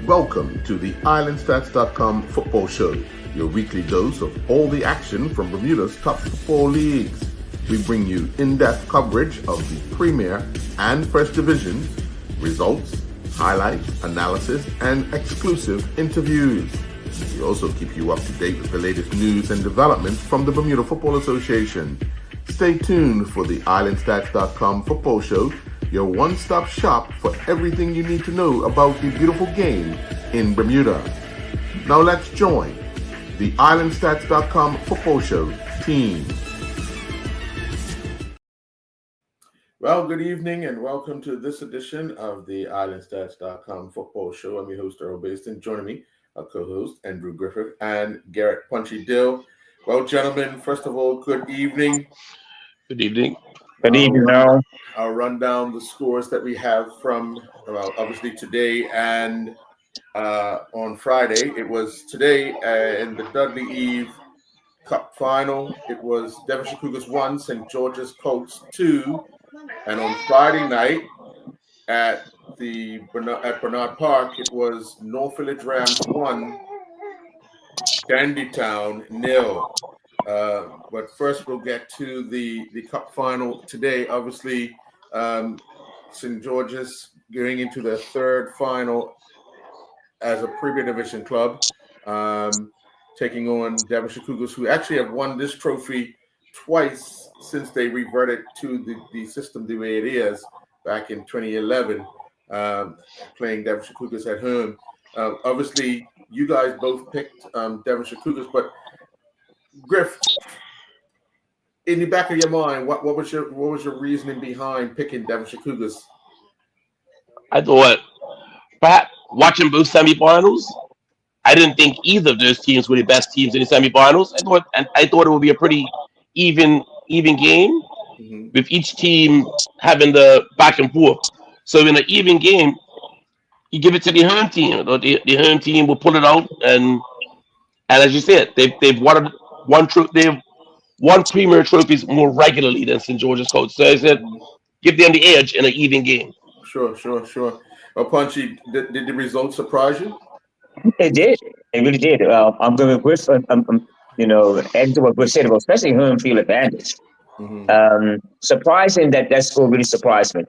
Welcome to the IslandStats.com football show, your weekly dose of all the action from Bermuda's top football leagues. We bring you in-depth coverage of the Premier and First Divisions, results, highlights, analysis, and exclusive interviews. We also keep you up to date with the latest news and developments from the Bermuda Football Association. Stay tuned for the IslandStats.com football show, your one-stop shop for everything you need to know about the beautiful game in Bermuda. Now let's join the IslandStats.com football show team. Well, good evening and welcome to this edition of the IslandStats.com football show. I'm your host, Earl Baston. Joining me, our co-host, Andrew Griffith and Garrett Punchy Dill. Well, gentlemen, first of all, good evening. Good evening. Good evening, Earl. I'll run down the scores that we have from, obviously today and on Friday. It was today in the Dudley Eve Cup final. It was Devonshire Cougars 1, St. George's Colts 2. And on Friday night at Bernard Park, it was North Village Rams 1, Dandytown 0. But first, we'll get to the Cup final today. Obviously, St. George's going into their third final as a Premier Division club, taking on Devonshire Cougars, who actually have won this trophy twice since they reverted to the system the way it is back in 2011, playing Devonshire Cougars at home. Obviously, you guys both picked Devonshire Cougars, but Griff, in the back of your mind, what was your reasoning behind picking Devonshire Cougars? I thought, perhaps watching both semifinals, I didn't think either of those teams were the best teams in the semifinals. I thought it would be a pretty even game, with each team having the back and forth. So in an even game, you give it to the home team. The home team will pull it out, and as you said, they've won Premier trophies more regularly than St. George's Colts. So I said, give them the edge in an even game. Sure. Well, Punchy, did the results surprise you? It did. It really did. I'm going to Griff. Adding to what Griff said about especially home field advantage. Surprising that score really surprised me.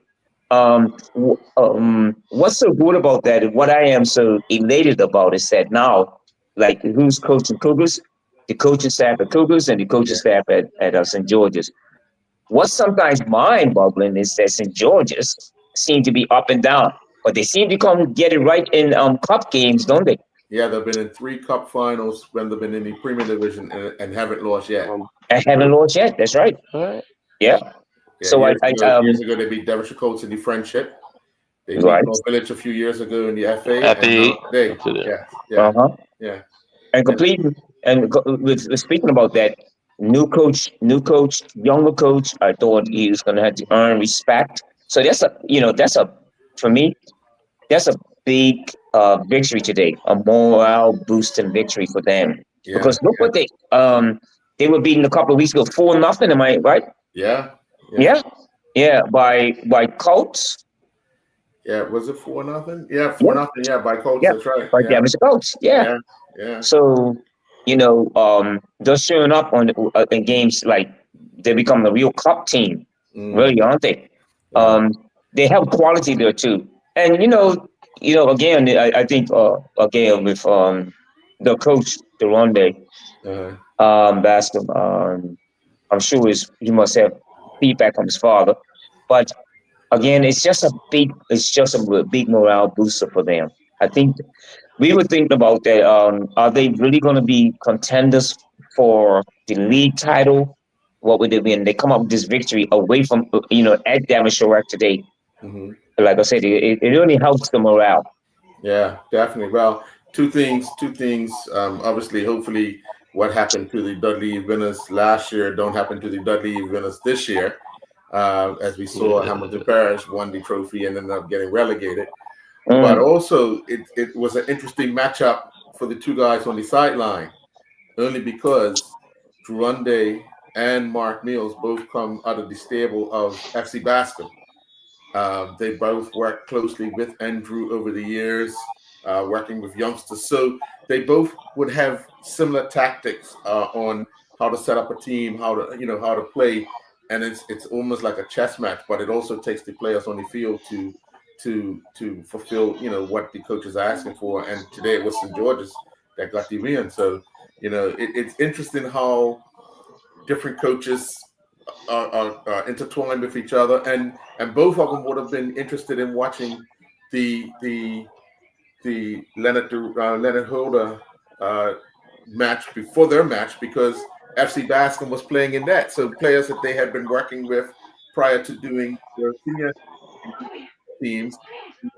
What's so good about that, and what I am so elated about, is that now, like, who's coaching Cougars? The coaching staff at Cougars and the coaching staff at St. George's. What's sometimes mind-boggling is that St. George's seem to be up and down, but they seem to get it right in cup games, don't they? Yeah, they've been in 3 cup finals when they've been in the Premier Division and haven't lost yet. I haven't lost yet. That's right. Yeah. So years ago they beat Devonshire Colts in the Friendship. They beat North Village a few years ago in the FA. And completely. And with speaking about that, new coach, younger coach, I thought he was going to have to earn respect. So that's for me, that's a big victory today, a morale boosting victory for them. Yeah, because look what they were beaten a couple of weeks ago, 4-0. Am I right? Yeah. By Colts. Yeah, was it 4-0? Yeah, 4-0. Yeah, by Colts. Yeah. That's right. By Devonshire Colts. Yeah. So they're showing up in games like they become a real cup team, really, aren't they? They have quality there too, and again, I think again with the coach Durande, Bascom, I'm sure he must have feedback from his father, but again, it's just a big morale booster for them. I think we were thinking about that. Are they really going to be contenders for the league title? What would they be? And they come up with this victory away from at Devonshire today. Like I said, it really helps the morale. Yeah, definitely. Well, two things. Obviously, hopefully, what happened to the Dudley winners last year don't happen to the Dudley winners this year. As we saw, Hamilton Parish won the trophy and ended up getting relegated. But also, it was an interesting matchup for the two guys on the sideline, only because Durande and Mark Mills both come out of the stable of FC Bascom. They both worked closely with Andrew over the years. working with youngsters. So they both would have similar tactics on how to set up a team, how to play, and it's almost like a chess match. But it also takes the players on the field to fulfill what the coaches are asking for. And today it was St. George's that got the win. So it's interesting how different coaches are intertwined with each other, and both of them would have been interested in watching the Leonard Holder match before their match, because FC Bascom was playing in that. So players that they had been working with prior to doing their senior teams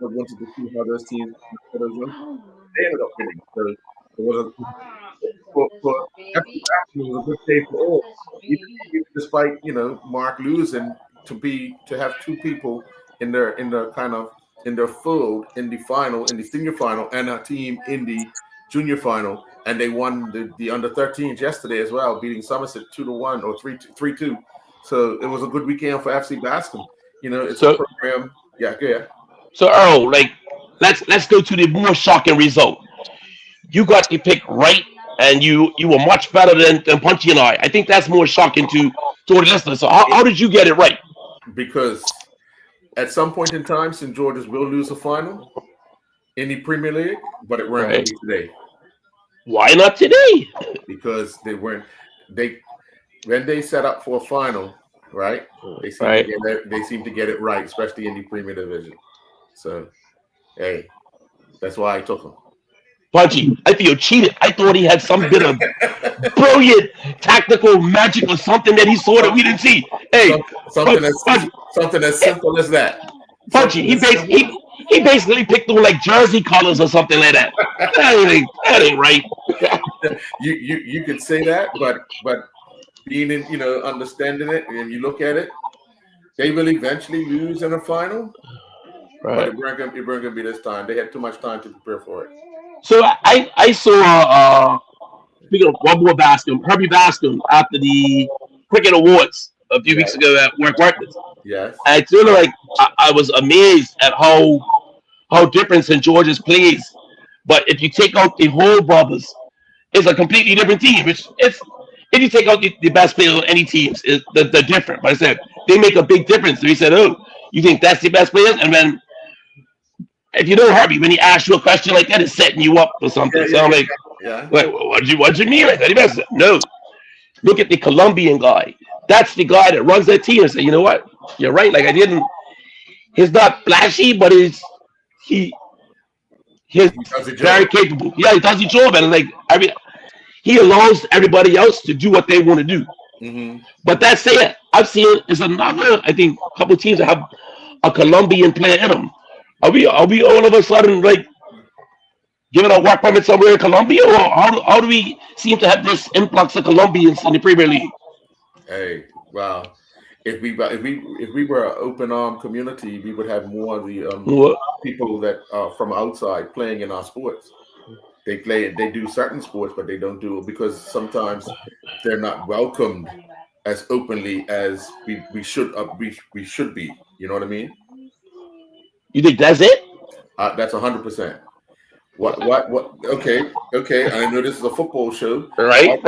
wanted to see how those teams, they ended up winning. So it was for FC Bascom, it was a good day for all. Even despite Mark losing, to have two people in their kind of in their fold in the final, in the senior final, and a team in the junior final, and they won the under 13s yesterday as well, beating Somerset 2-1 or 3-2. So it was a good weekend for FC Bascom. It's a program. Yeah, yeah. So Earl, let's go to the more shocking result. You got the pick right, and you were much better than Punchy and I. I think that's more shocking to the listeners. So how did you get it right? Because at some point in time, St. George's will lose a final in the Premier League, but it weren't going to be today. Why not today? Because they weren't. When they set up for a final, right? They seem to get it right, especially in the Premier Division. So, hey, that's why I took them. Punchy, I feel cheated. I thought he had some bit of brilliant tactical magic or something that he saw that we didn't see. Hey, something as simple as that. Punchy, he basically picked on like jersey colors or something like that. That ain't right. You could say that, but being in, understanding it, and you look at it, they will eventually lose in a final. Right. But it weren't gonna be this time. They had too much time to prepare for it. So I saw speaking of one more Bascom, Herbie Bascom after the Cricket Awards a few weeks ago at Work Records. Yes. I feel like I was amazed at how different St. George's plays. But if you take out the whole brothers, it's a completely different team. If you take out the best players on any teams, they're different. But I said they make a big difference. So he said, "Oh, you think that's the best players?" And then if you know Herbie, when he asks you a question like that, it's setting you up for something. So I'm like, what you mean? Like that? No. Look at the Colombian guy. That's the guy that runs that team and say, you know what? You're right. Like he's not flashy, but he's very capable. Yeah, he does his job, and he allows everybody else to do what they want to do. Mm-hmm. But that said, I've seen is another, I think, couple teams that have a Colombian player in them. Are we all of a sudden like giving a work permit somewhere in Colombia, or how do we seem to have this influx of Colombians in the Premier League? Hey, wow! If we were an open arm community, we would have more of the people that are from outside playing in our sports. They do certain sports, but they don't do it because sometimes they're not welcomed as openly as we should be. You know what I mean? You think that's it? That's 100%. What? Okay. I know this is a football show. Right.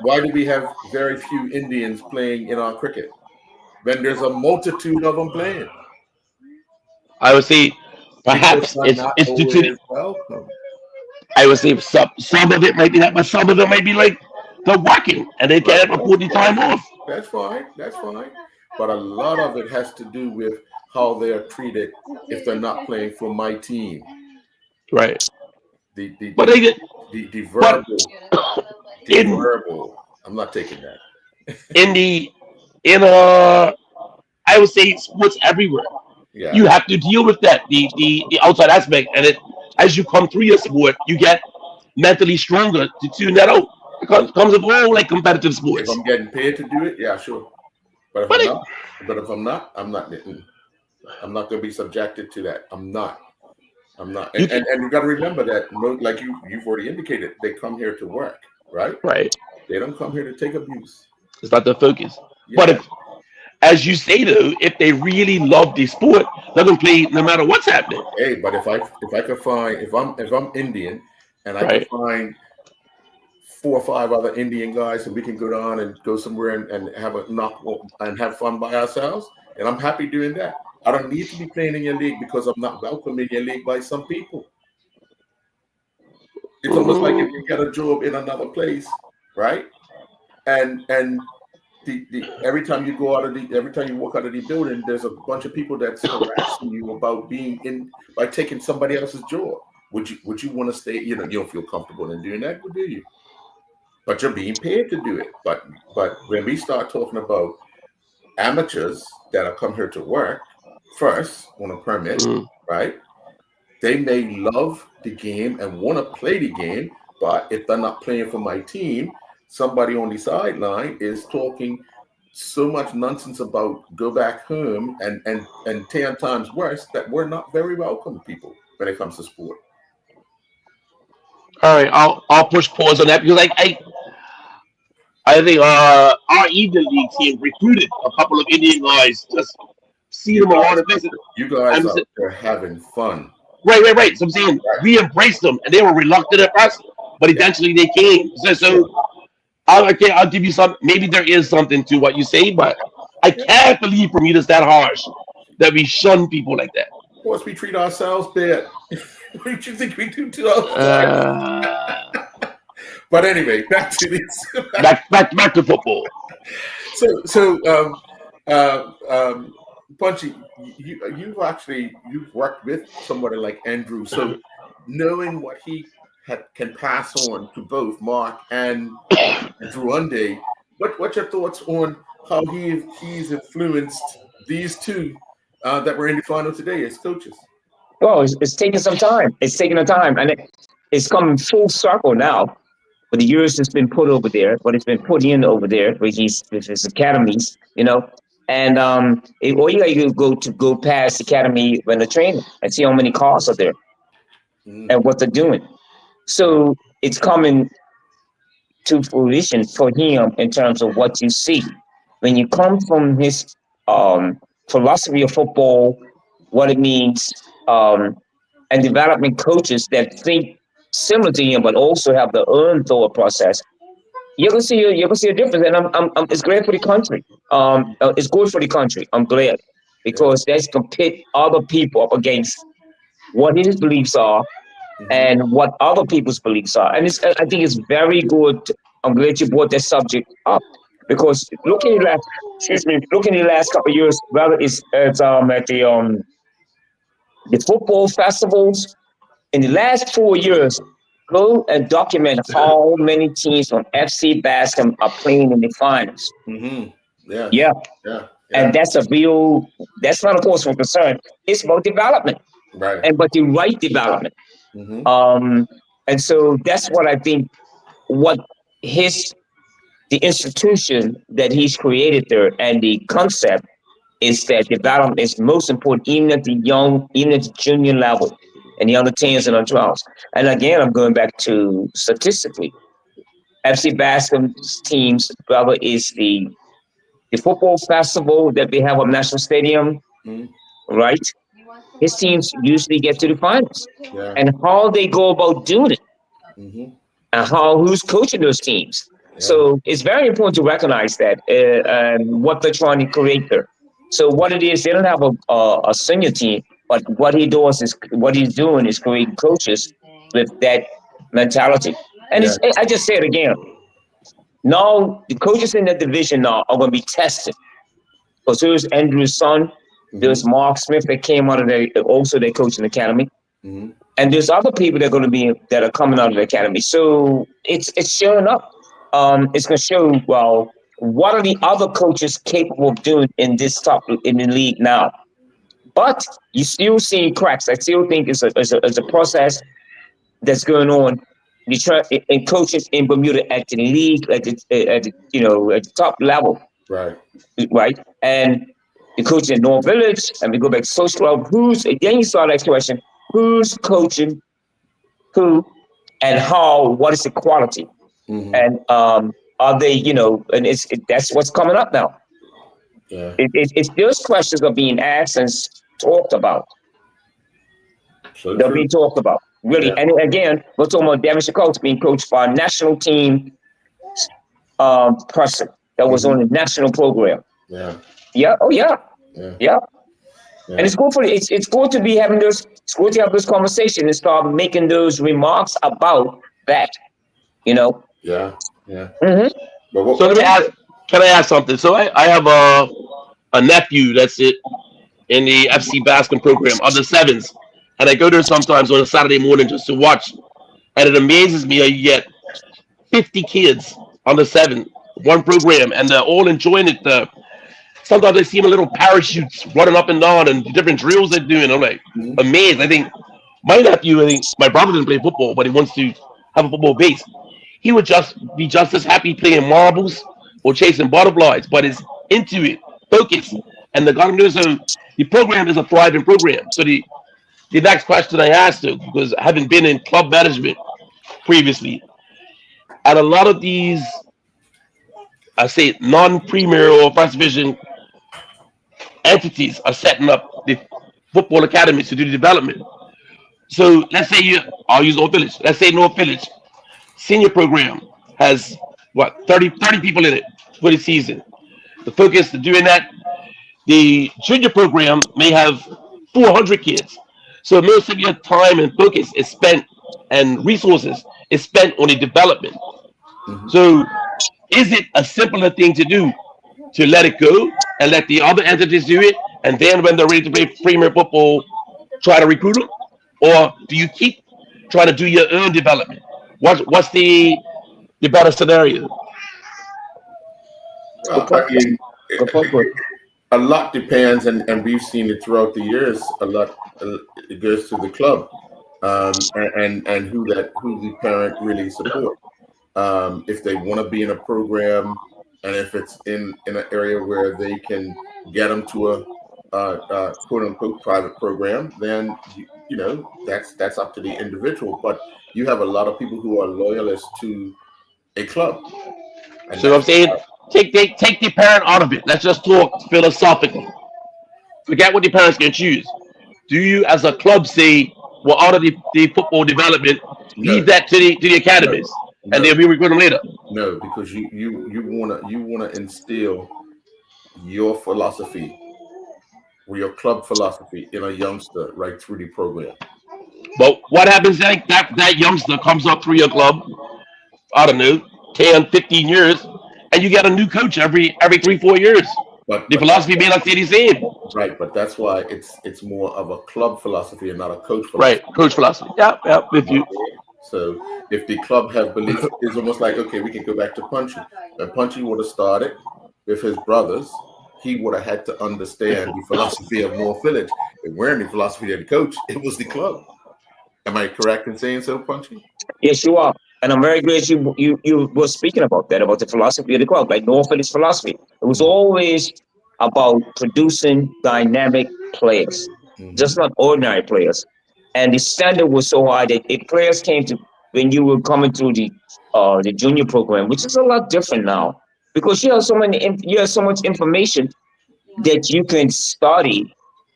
Why do we have very few Indians playing in our cricket when there's a multitude of them playing? I would say perhaps it's due to welcome. I would say some of it might be that, but some of them might be like they're working and they can't afford the time off. That's fine. But a lot of it has to do with how they are treated if they're not playing for my team. Right. The verbal. I'm not taking that. I would say sports everywhere. Yeah. You have to deal with that, the outside aspect, and as you come through your sport, you get mentally stronger to tune that out. It comes with all like competitive sports. If I'm getting paid to do it, yeah, sure. But if I'm not, I'm not going to be subjected to that. I'm not. And you got to remember that, like you've already indicated, they come here to work, right? Right. They don't come here to take abuse. It's not the focus. Yeah. But as you say though, if they really love the sport, they're gonna play no matter what's happening, Hey, but if I could find if I'm Indian and I could right? find 4 or 5 other Indian guys and we can go down and go somewhere and have a knock and have fun by ourselves, and I'm happy doing that. I don't need to be playing in your league because I'm not welcome in your league by some people. It's almost like if Mm, you get a job in another place, right? And the every time you go out of the every time you walk out of the building, there's a bunch of people that's harassing you about being in by taking somebody else's job. Would you want to stay? You know, you don't feel comfortable in doing that, do you? But you're being paid to do it. But when we start talking about amateurs that have come here to work first on a permit, mm. right? They may love the game and want to play the game, but if they're not playing for my team, somebody on the sideline is talking so much nonsense about go back home and 10 times worse that we're not very welcome people when it comes to sport. All right, I'll push pause on that because I think our evening league team recruited a couple of Indian guys, just see You them around guys and visit. you guys I'm out s- there having fun. right. So I'm saying we embraced them, and they were reluctant at first, but Yeah, eventually they came. So okay, I'll give you some. Maybe there is something to what you say, but I yeah. can't believe for me it's that harsh that we shun people like that. Of course, we treat ourselves bad. What do you think we do to ourselves? Uh, But anyway, back to this. back to football. So, Punchy, you've worked with somebody like Andrew. So, knowing what he can pass on to both Mark and Drew Unday, what's your thoughts on how he's influenced these two that were in the final today as coaches? Well, it's taking some time. It's taking a time, and it's coming full circle now. But the years that's been put over there, what it's been put in over there with his academies, and all you got to go past academy when the training and see how many cars are there Mm, and what they're doing. yeah. So it's coming to fruition for him in terms of what you see when you come from his um, philosophy of football, what it means, and developing coaches that think similar to him, but also have the own thought process. You're gonna see a difference, and it's great for the country. It's good for the country. I'm glad Yeah. because that's can pit other people up against what his beliefs are Hmm. and what other people's beliefs are. And I think it's very good. I'm glad you brought that subject up because looking at the last couple of years, whether it's at the football festivals in the last 4 years, go and document how many teams from FC Basket are playing in the finals. Hmm. Yes. Yeah, Yeah. and Yeah. that's not a cause for concern. It's about development Right. and but the right development. Hmm. Um, and so that's what I think. What his the institution that he's created there and the concept is that development is most important, even at the junior level, and the under tens and under 12s. And again, I'm going back to statistically, FC Basket's teams, brother, is the football festival that we have at National Stadium, Hmm. right? His teams usually get to the finals, Yeah. and how they go about doing it Hmm. and how who's coaching those teams. Yeah. So it's very important to recognize that and what they're trying to create there. So what it is, they don't have a senior team, but what he's doing is creating coaches with that mentality. And Yeah. I just say it again. Now the coaches in that division now are going to be tested because there's Andrew's son, Hmm. there's Mark Smith that came out of their coaching academy, Hmm. and there's other people that are coming out of the academy. So it's showing up. It's going to show well what are the other coaches capable of doing in the league now. But you still see cracks. I still think it's a process that's going on. You try in coaching in Bermuda at the league at the top level, Right. right? And the coaching in North Village, and we go back to social club. Then you start that question: who's coaching who and how? What is the quality? Hmm. And are they? And that's what's coming up now. Yeah. It's those questions are being asked and talked about. So They'll true. be talked about. Really. Yeah. And again, we're talking about Devin Chicote being coached by a national team person that was on Hmm. the national program. Yeah. Yeah. Oh yeah. Yeah. Yeah. And Yeah. it's good for it's good to be having this. It's good to have this conversation and start making those remarks about that. You know. Yeah. Yeah. Mm-hmm. But So what? let me ask. Can I ask something? So I have a nephew that's it in the FC basketball program under sevens, and I go there sometimes on a Saturday morning just to watch. And it amazes me how you get 50 kids under seven, one program, and they're all enjoying it. Sometimes I see them in little parachutes running up and down and different drills they're doing. I'm like Mhm. amazed. I think my nephew, I think my brother didn't play football, but he wants to have a football base. He would just be just as happy playing marbles or chasing butterflies, but is into it, focused. And the government, so the program is a thriving program. So the next question I asked her, because having been in club management previously, and a lot of these, I say, non-premier or first division entities are setting up the football academies to do the development. So let's say I'll use North Village. Let's say North Village senior program has what 30 people in it for the season. The focus to doing that, the junior program may have 400 kids. So most of your time and focus is spent and resources is spent on the development. Mhm. So is it a simpler thing to do to let it go and let the other entities do it, and then when they're ready to play premier football, try to recruit them, or do you keep trying to do your own development? What's the better scenario? Good Well, I point. mean, Good point. Good. a lot depends, and we've seen it throughout the years. A lot it goes to the club, and who the parent really support. If they want to be in a program, and if it's in an area where they can get them to a quote unquote private program, then that's up to the individual. But you have a lot of people who are loyalists to a club, and So I'm that's saying take the parent out of it. Let's just talk philosophically. Forget what the parents can choose. Do you, as a club, say, well, out of the football development, leave no, that to the no, academies, and no, they'll be recruiting later? no, because you wanna instill your philosophy or your club philosophy in a youngster right through the program. But what happens that youngster comes up through your club, I don't know, 10, 15 years, and you get a new coach every 3, 4 years. But The but that's philosophy may not stay the same. right. But that's why it's more of a club philosophy and not a coach Right, philosophy. coach philosophy. Yeah, yeah, with you. So if the club have belief, it's almost like, okay, we can go back to Punchy. When Punchy would have started with his brothers, he would have had to understand the philosophy of North Village. It weren't the philosophy of the coach; it was the club. Am I correct in saying so, Punchy? Yes, you are. And I'm very glad you were speaking about that, about the philosophy of the club, like Norfolk's philosophy. It was always about producing dynamic players, Mm-hmm. just not ordinary players. And the standard was so high that if players came to when you were coming through the junior program, which is a lot different now, because you have so much information that you can study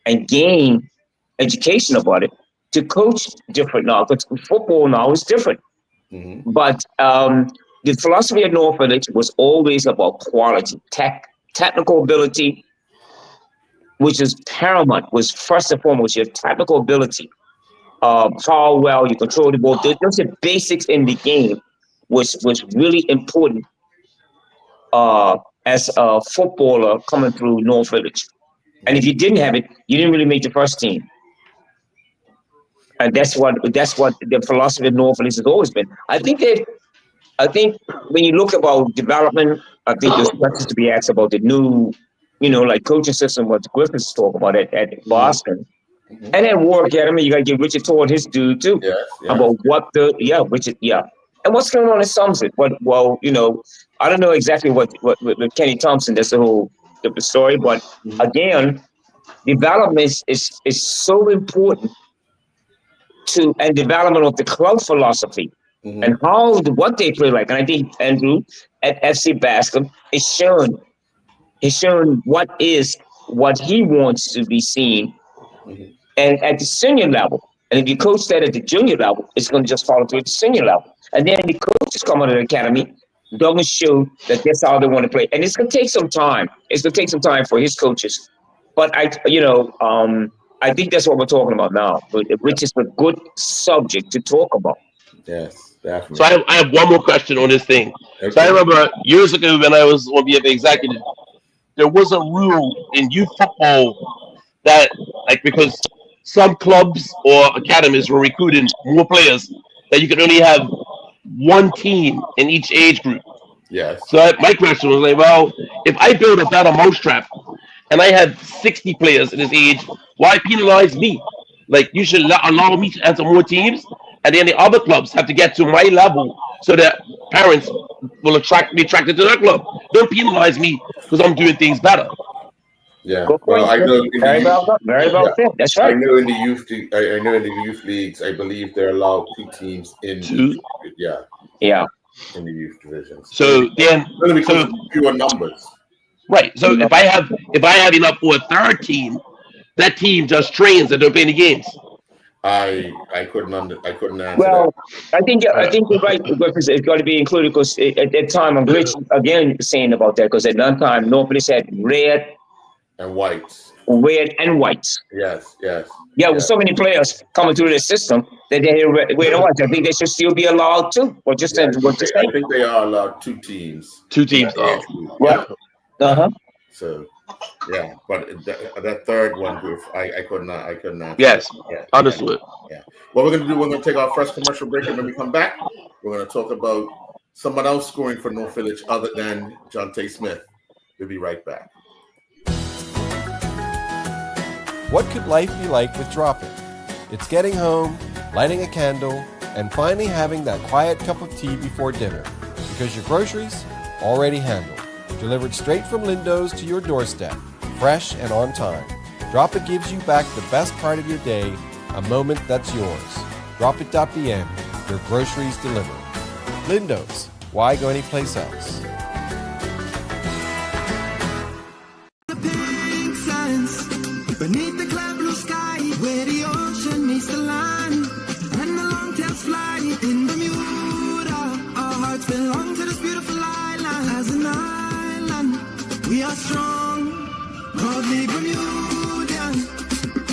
and gain education about it to coach different now. Because football now is different. Mm-hmm. But the philosophy of North Village was always about quality, technical ability, which is paramount, was first and foremost your technical ability, how well you control the ball. Those are basics in the game, was really important as a footballer coming through North Village. And if you didn't have it, you didn't really make the first team. And that's what the philosophy of North Village has always been. I think when you look about development, I think there's questions to be asked about the new, like coaching system, what the Griffiths talk about at Mm-hmm. Boston. Mm-hmm. And at War Academy, you got to give Richard Todd his due too Yes, yes. about Richard, yeah. And what's going on in Somerset? I don't know exactly what with Kenny Thompson, that's the story, but Mm-hmm. again, development is so important to and development of the club philosophy and Mm-hmm. what they play like. And I think Andrew at FC Bascom is shown He's shown what he wants to be seen, Mhm. and at the senior level. And if you coach that at the junior level, it's going to just follow through at the senior level. And then the coaches come out of the academy, don't show that that's how they want to play. And it's going to take some time. It's going to take some time for his coaches. But I think that's what we're talking about now, which is a good subject to talk about. Yes, So definitely. I have one more question on this thing. So I Okay. remember years ago when I was on the executive, there was a rule in youth football that, like, because some clubs or academies were recruiting more players, that you could only have one team in each age group. Yes. So my question was like, well, if I build a better mousetrap and I had 60 players in this age, why penalize me? Like, you should allow me to enter more teams, and then the other clubs have to get to my level so that parents will be attracted to that club. Don't penalize me because I'm doing things better. Yeah. Good Well, point. I know in the Very youth. well done. Very Yeah. well said. That's I right. know in the I know in the youth leagues, I believe they're allowed 2 teams in each. Too. Yeah, Yeah. in the youth divisions. So then, Only because so of pure numbers. right. So if I have enough for a third team, that team just trains and don't play any games. I couldn't answer that. Well, I Uh, think you're right because it's got to be included because at that time I'm glitch again saying about that because at that time North had And whites. red and whites. Yes, yes, Yeah, with yes. so many players coming through the system that they had red and whites. I think they should still be allowed too. Or just Yeah, what you're I saying. think they are allowed 2 teams two in teams. that Oh, age group. Right. Yeah, yeah. Uh-huh. So yeah, but that third one, Griff, I couldn't answer that. yes, Yeah, yeah, understood. yeah. What we're gonna do, we're gonna take our first commercial break, and when we come back, we're gonna talk about someone else scoring for North Village other than John Tay Smith. We'll be right back. What could life be like with Drop It? It's getting home, lighting a candle, and finally having that quiet cup of tea before dinner because your groceries already handled, delivered straight from Lindo's to your doorstep, fresh and on time. Drop It gives you back the best part of your day, a moment that's yours. Dropit.bn, your groceries delivered. Lindo's, why go anyplace else? Beneath the cloud blue sky, where the ocean meets the land, and the long tails fly in Bermuda. Our hearts belong to this beautiful island. As an island, we are strong, proudly Bermudian.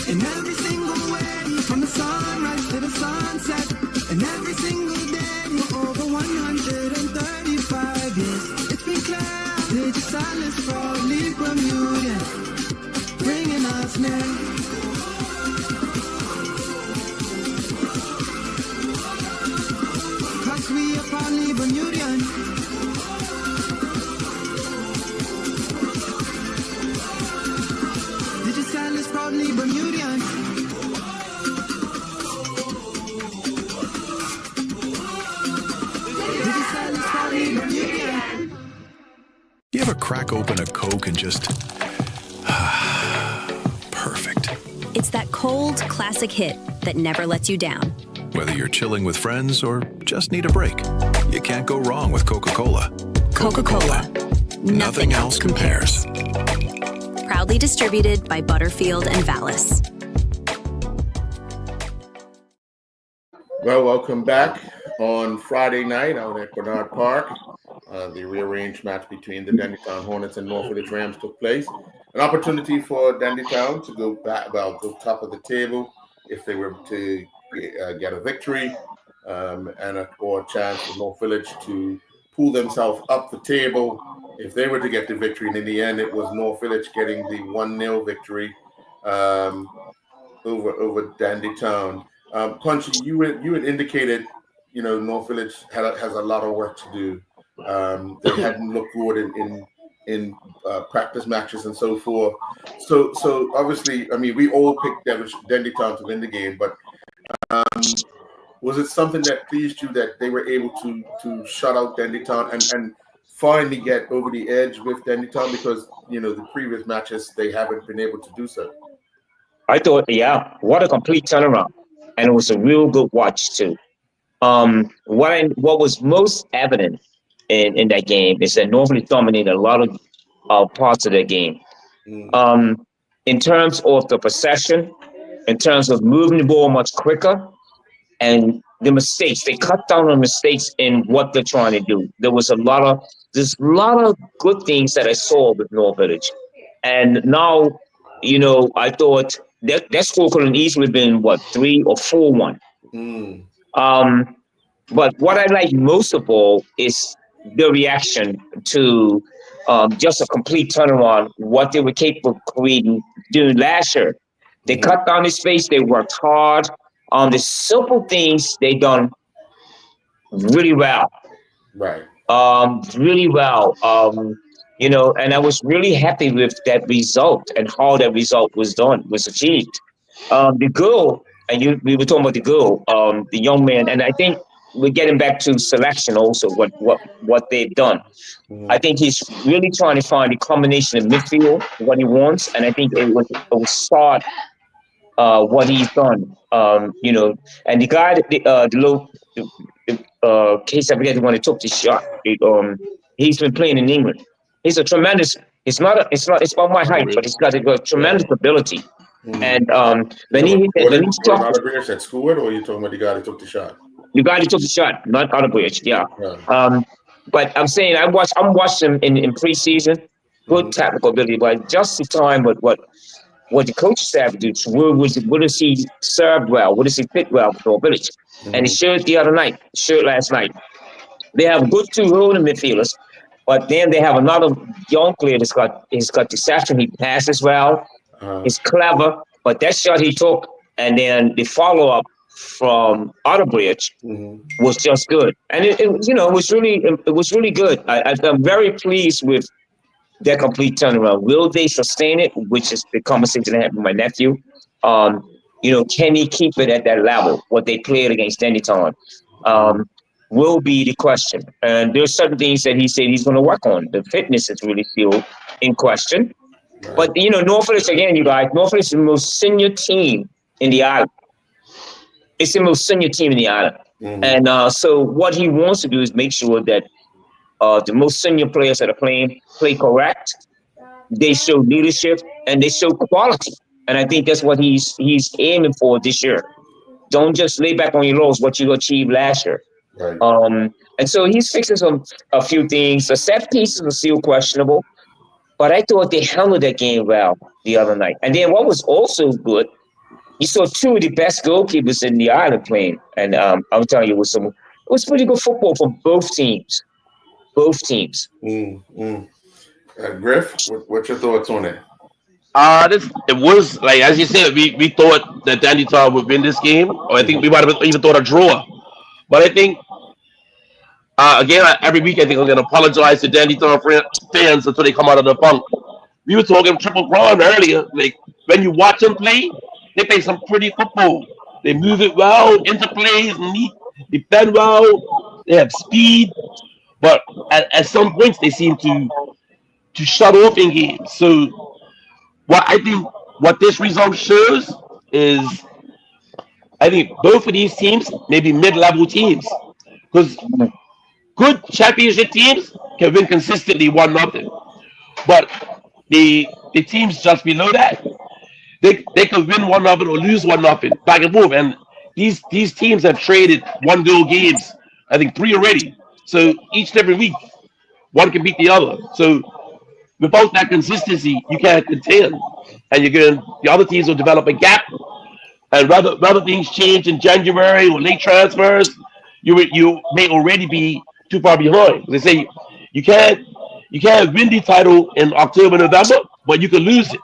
In every single way, from the sunrise to the sunset, and every single day for over 135 years. It's been clear, British silence, proudly Bermudian, bringing us near. Cause we are proudly Bermudian. Digital is proudly Bermudian. Digital is proudly Bermudian. You ever crack open a Coke and just perfect? It's that cold, classic hit that never lets you down. Whether you're chilling with friends or just need a break, you can't go wrong with Coca-Cola. Coca-Cola. Nothing else compares. Proudly distributed by Butterfield and Vallis. Well, welcome back on Friday night out at Bernard Park. The rearranged match between the Dandytown Hornets and North Village Rams took place. An opportunity for Dandytown to go go top of the table if they were to get a victory, or a chance for North Village to pull themselves up the table if they were to get the victory. And in the end, it was North Village getting the 1-0 victory over Dandytown. Punchy, you had indicated, North Village has a lot of work to do. They hadn't looked good in practice matches and so forth. So obviously, I mean, we all picked Dandytown to win the game, but was it something that pleased you that they were able to shut out Dandytown and finally get over the edge with Dandytown, because the previous matches they haven't been able to do so? I thought, yeah, what a complete turnaround. And it was a real good watch too. What was most evident in that game is that Norfolk dominated a lot of parts of their game. Mm, Um, in terms of the possession, in terms of moving the ball much quicker, and the mistakes, they cut down on mistakes in what they're trying to do. There's a lot of good things that I saw with North Village, and now, I thought that score could have easily been what 3 or 4-1. mm, Um, but what I like most of all is the reaction to just a complete turnaround, what they were capable of creating during last year. They mhm. cut down the space, they worked hard on the simple things they done really well. Right. Really well. And I was really happy with that result and how that result was achieved. The girl, and we were talking about the girl, the young man, and I think we're getting back to selection also, what they've done. I Mhm, think he's really trying to find a combination of midfield, what he wants, and I think it was start what he's done. And the guy, the little case I forget the one that took the shot. He's been playing in England. He's a tremendous. It's about my height, but he's got a yeah. tremendous ability. Mm. And You when talking he about when he Gordon struck Otterbeer that scored, or you talking about the guy that took the shot? the guy that took the shot, not out of bridge, yeah. Yeah. Um, but I'm saying I'm watching him in preseason. Good Mhm, tactical ability, but just the time what the coach staff do. What does he serve well? What does he fit well with the village? And he mhm, showed the other night, showed last night. They have good two holding midfielders, but then they have another young player he's got deception. He passes well. uh, He's clever, but that shot he took and then the follow up from Otterbridge mhm, was just good. And it was really good. I'm very pleased with their complete turnaround. Will they sustain it? Which is the conversation I had with my nephew. Can he keep it at that level? What they played against Anytime mhm. will be the question. And there's certain things that he said he's going to work on. The fitness is really still in question. Right. But Norfolk again, you guys. Norfolk is the most senior team in the island. It's the most senior team in the island. Mhm, And so what he wants to do is make sure that the most senior players that are playing play correct. They show leadership and they show quality. And I think that's what he's aiming for this year. Don't just lay back on your laurels what you achieved last year. right. And so he's fixing a few things. The set pieces are still questionable, but I thought they handled that game well the other night. And then what was also good, you saw two of the best goalkeepers in the island playing, and I'm telling you, it was pretty good football from both teams. Both teams. Mm, mm. Griff, what's your thoughts on it? This it was like as you said, we thought that Danny Todd would win this game, or I think we Mhm, might have even thought a draw. But I think again every week I think I'm gonna apologize to Danny Todd fans until they come out of the funk. We were talking triple crown earlier. Like when you watch them play, they play some pretty football. They move it well, interplays, neat, defend well. They have speed, but at some points they seem to shut off in games. So what I think what this result shows is I think both of these teams may be mid-level teams because good championship teams can win consistently 1-0, but the teams just below that they could win 1-0 or lose 1-0 back and forth. And these teams have traded 1-goal games. I think three already. So each and every week one can beat the other. So without that consistency, you can't contend, and the other teams will develop a gap. And rather things change in January or late transfers, you may already be too far behind. They say you can't you can't win the title in October, November, but you can lose it.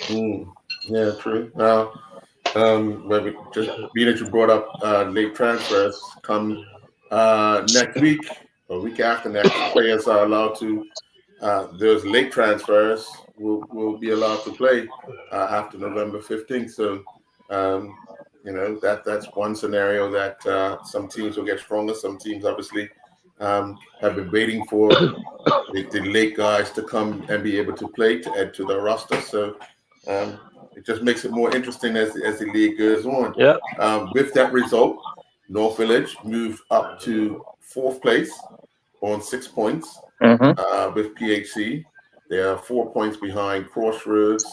mm. Yeah, true. Now, just being that you brought up late transfers, come next week or week after next, players are allowed to. Those late transfers will be allowed to play after November 15th. So, um, that's one scenario that some teams will get stronger. Some teams obviously have been waiting for the late guys to come and be able to play to add to the roster. So um, it just makes it more interesting as the league goes on. Yeah. With that result, North Village moved up to fourth place on 6 points Mm-hmm. with PHC. They are 4 points behind Crossroads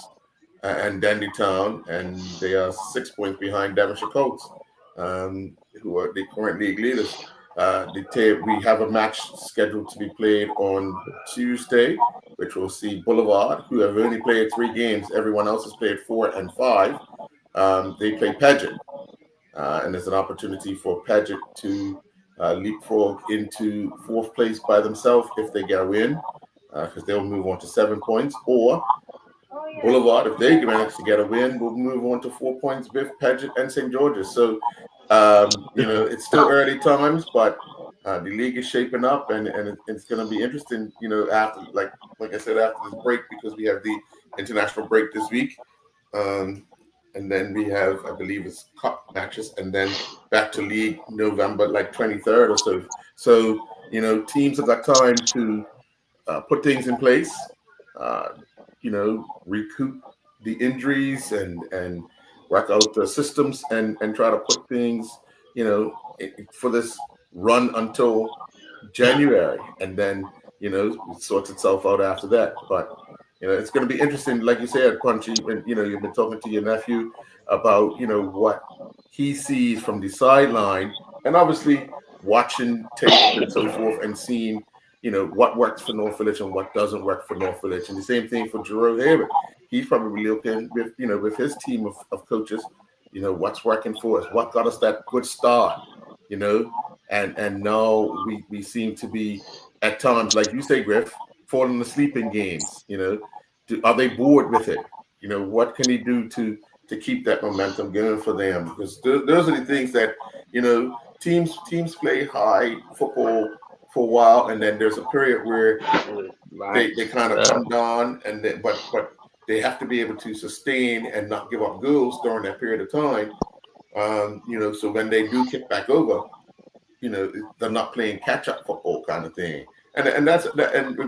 and Dandytown, and they are 6 points behind Devonshire Colts, who are the current league leaders. We have a match scheduled to be played on Tuesday, which will see Boulevard, who have only played 3 games. Everyone else has played 4 and 5. They play Paget, and there's an opportunity for Paget to leapfrog into 4th place by themselves if they get a win, because they'll move on to 7 points, or Boulevard, if they manage to get a win, will move on to 4 points with Paget and St. George's. So, it's still early times, but the league is shaping up, and it's going to be interesting, after, like I said, after this break, because we have the international break this week. And then we have, I believe it's cup matches, and then back to league November, like 23rd or so. So, teams have got time to put things in place, recoup the injuries and work out the systems and try to put things, for this run until January. And then, it sorts itself out after that. But, it's going to be interesting, like you said, Punchy, when, you've been talking to your nephew about, what he sees from the sideline, and obviously watching tape and so forth and seeing, what works for North Village and what doesn't work for North Village. And the same thing for Jerome Hayward. He's probably looking with, with his team of coaches, what's working for us, what got us that good start, and now we seem to be at times, like you say, Griff, falling asleep in games. Are they bored with it? What can he do to keep that momentum going for them? Because those are the things that, teams play high football for a while, and then there's a period where they kind of come down, and then, but they have to be able to sustain and not give up goals during that period of time. So when they do kick back over, they're not playing catch-up football kind of thing. And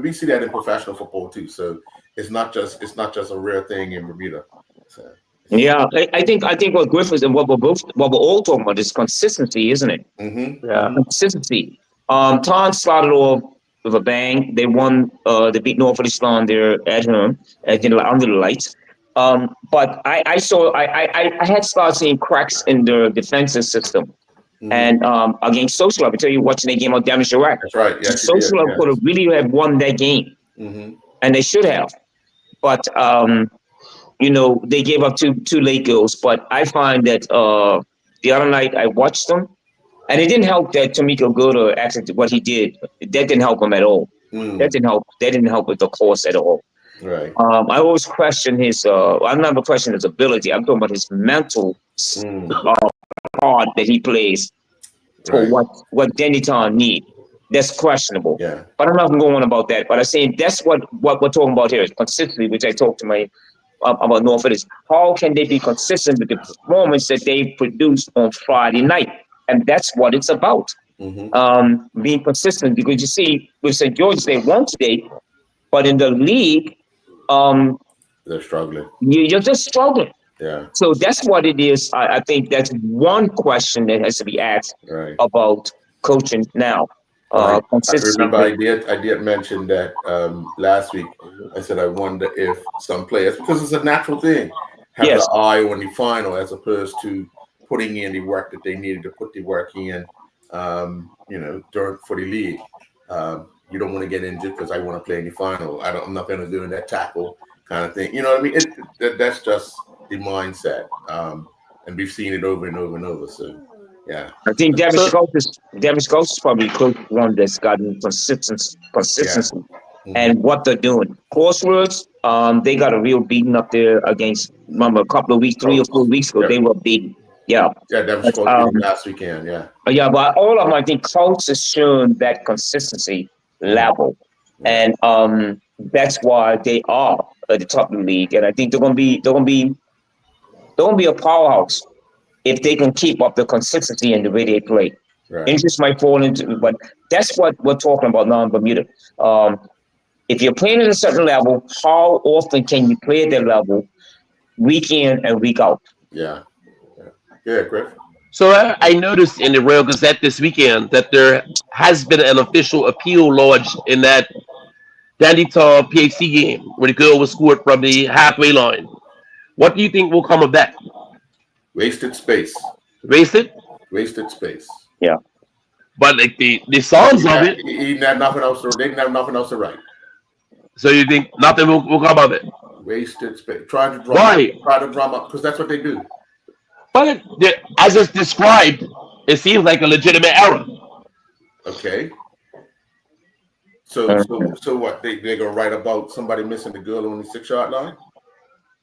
we see that in professional football too. So it's not just a rare thing in Bermuda. So. Yeah, I think what Griffiths and what we're all talking about is consistency, isn't it? Mm-hmm. Yeah. Consistency. Tom started off with a bang. They won. They beat Norfolk Islam there at home, under the lights. But I saw I had started seeing cracks in the defensive system. Mm-hmm. And against Social, I tell you, watching the game on Damage Iraq. That's right. Yeah, Social could have really have won that game, and they should have. But they gave up two late goals. But I find that the other night I watched them, and it didn't help that Tomiko Goda actually what he did. That didn't help him at all. That didn't help. That didn't help with the course at all. Right. I always question his. I'm not questioning his ability. I'm talking about his mental part that he plays for what Dandytown need. That's questionable. Yeah. But I'm not going on about that. But I'm saying that's what we're talking about here is consistency, which I talked to my about Norfolk is how can they be consistent with the performance that they produced on Friday night, and that's what it's about. Being consistent, because you see with St. George's they won today, but in the league, they're struggling. You're just struggling. Yeah. So that's what it is. I think that's one question that has to be asked about coaching now. I remember I did mention that last week. I said I wonder if some players, because it's a natural thing, have the eye on the final as opposed to putting in the work that they needed to put the work in, for the league. You don't want to get injured because I want to play in the final. I'm not going to do that tackle kind of thing. You know what I mean? That's just the mindset, and we've seen it over and over and over. So. Yeah, I think Davis Ghost is probably the one that's gotten consistency, and what they're doing. Crossroads, they got a real beating up there against. Remember, a couple of weeks, 3 or 4 weeks ago, they were beaten. Yeah, Davis Ghost last weekend. Yeah, but all of them, I think, Colts has shown that consistency level, and that's why they are at the top of the league. And I think they're gonna be a powerhouse if they can keep up the consistency in the way they play. Right. Interest might fall into, but that's what we're talking about now in Bermuda. If you're playing at a certain level, how often can you play at that level, week in and week out? Yeah, Griff. So I noticed in the Royal Gazette this weekend that there has been an official appeal lodged in that Danny Tar PhD game where the girl was scored from the halfway line. What do you think will come of that? Wasted space. Wasted? Wasted space. Yeah. But like the songs of it. He didn't have nothing else to. They didn't have nothing else to write. So you think nothing will come of it? Wasted space. Try to drum. Why? Try to drum up because that's what they do. But as it's described, it seems like a legitimate error. Okay. So what? They're gonna write about somebody missing the girl on the 6-yard line?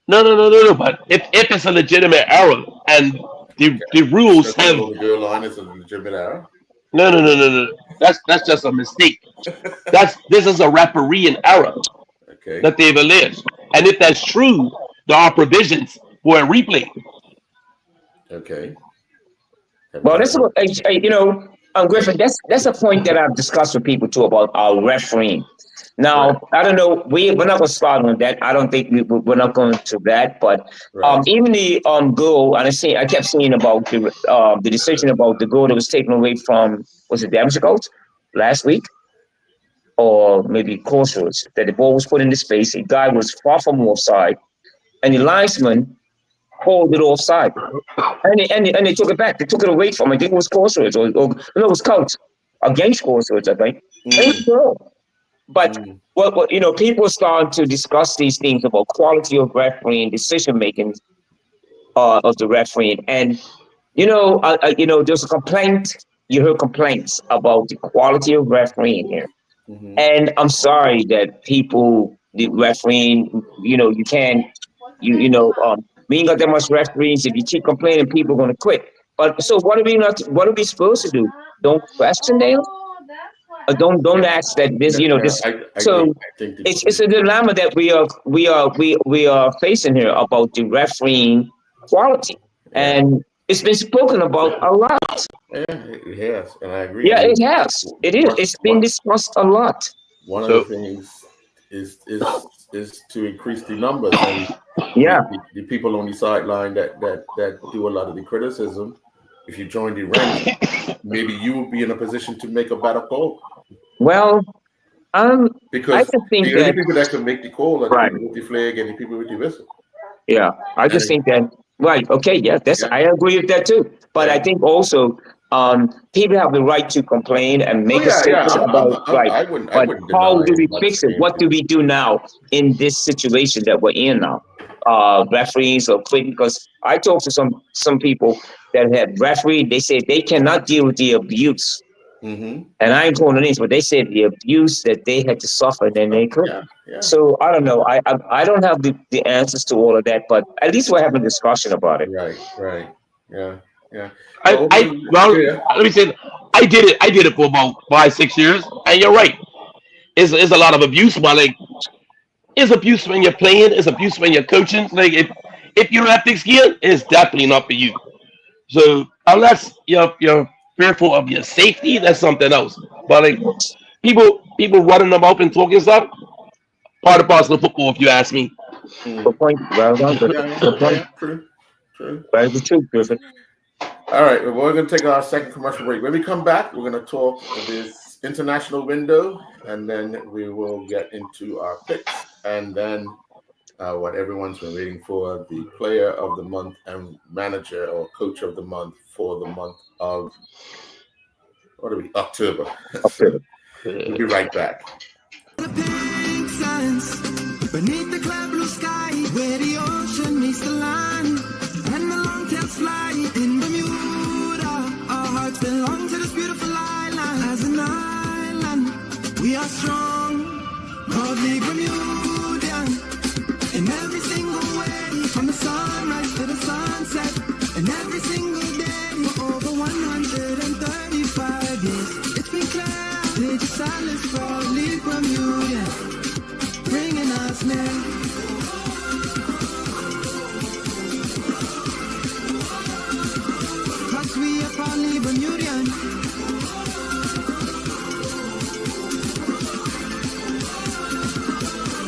No. But if it's a legitimate error and the rules have the girl line is a legitimate error. No. That's just a mistake. This is a refereeing error that they've alleged. And if that's true, there are provisions for a replay. Okay. Well, that's what Griffin. That's a point that I've discussed with people too about our refereeing. Now, I don't know. We're not going to start on that. I don't think we're not going to that. But even the goal, and I kept seeing about the decision about the goal that was taken away from, was it Damage Goats last week, or maybe Crossroads, that the ball was put in the space. The guy was far from offside, and the linesman called it offside, and they took it back. They took it away from. I think it was Crossroads, or no, it was Coach against Crossroads. I think. It was wrong. But what people start to discuss these things about quality of refereeing, decision making of the refereeing, and there's a complaint. You heard complaints about the quality of refereeing here, and I'm sorry that the refereeing, you can't, we ain't got that much referees. If you keep complaining, people are going to quit. But so what are we supposed to do? Don't question them. Don't ask that this, this. It's a dilemma that we are facing here about the refereeing quality, and it's been spoken about a lot. Yeah, it has, and I agree. Yeah, it has. It is. It's been discussed a lot. One of the things is to increase the numbers, and the people on the sideline that do a lot of the criticism. If you join the ranks, maybe you will be in a position to make a better call. Well, because I just think the only people that can make the call are the people with the flag and the people with the whistle. Yeah, I just think that. Right. Okay. Yeah. I agree with that too. But I think also people have the right to complain and make a statement about but how do we fix it? What do we do now in this situation that we're in now? Referees or quitting, because I talked to some people that had refereed. They said they cannot deal with the abuse. And I ain't calling names, but they said the abuse that they had to suffer, then they could. So I don't know. I don't have the answers to all of that, but at least we're having a discussion about it. Right. Yeah. Let me say, I did it for about 5-6 years, and you're right. It's a lot of abuse, but like, it's abuse when you're playing. It's abuse when you're coaching. Like if you don't have thick skin, it's definitely not for you. So unless you're fearful of your safety, that's something else. But like people running them up and talking stuff, part of parcel of football, if you ask me. Good point. Well done. True. That is the truth, Griffin. All right, well, we're going to take our second commercial break. When we come back, we're going to talk this international window, and then we will get into our picks, and then what everyone's been waiting for, the player of the month and manager or coach of the month for the month of October. So we'll be right back. Beneath the cloud blue sky, where the ocean meets the land, and the long tails fly in Bermuda. Our hearts belong to this beautiful island. As an island, we are strong, proudly Bermudian. In every single way, from the sunrise to the sunset, and every single day for over 135 years. It's been clear, Lady Silence, proudly Bermudian. Bringing us near. Cause we are proudly Bermudian.